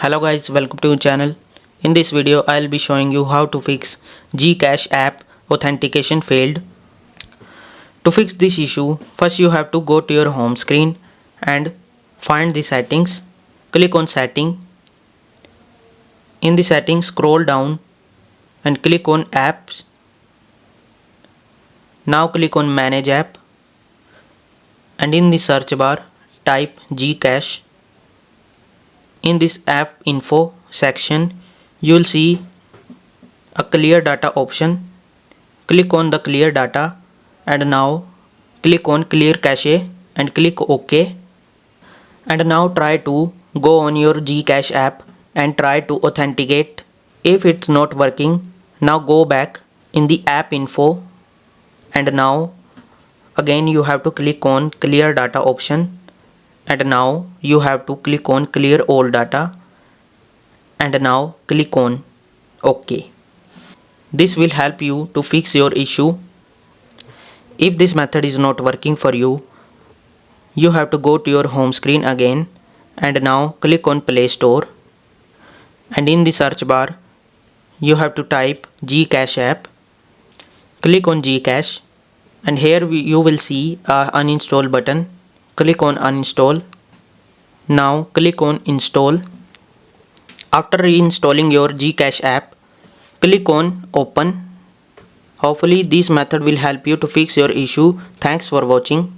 Hello guys, welcome to the channel. In this video I'll be showing you how to fix GCash app authentication failed. To fix this issue, first you have to go to your home screen and find the settings. Click on setting. In the settings, scroll down and click on apps. Now click on manage app and in the search bar type GCash. In this app info section, you will see a clear data option. Click on the clear data and now click on clear cache and click OK. And now try to go on your GCash app and try to authenticate. If it's not working, now go back in the app info and now again you have to click on clear data option. And now you have to click on clear all data and now click on OK. This will help you to fix your issue. If this method is not working for you, you have to go to your home screen again and now click on Play Store and in the search bar you have to type GCash app. Click on GCash and here you will see a uninstall button. Click on uninstall. Now click on install. After reinstalling your GCash app, click on open. Hopefully this method will help you to fix your issue. Thanks for watching.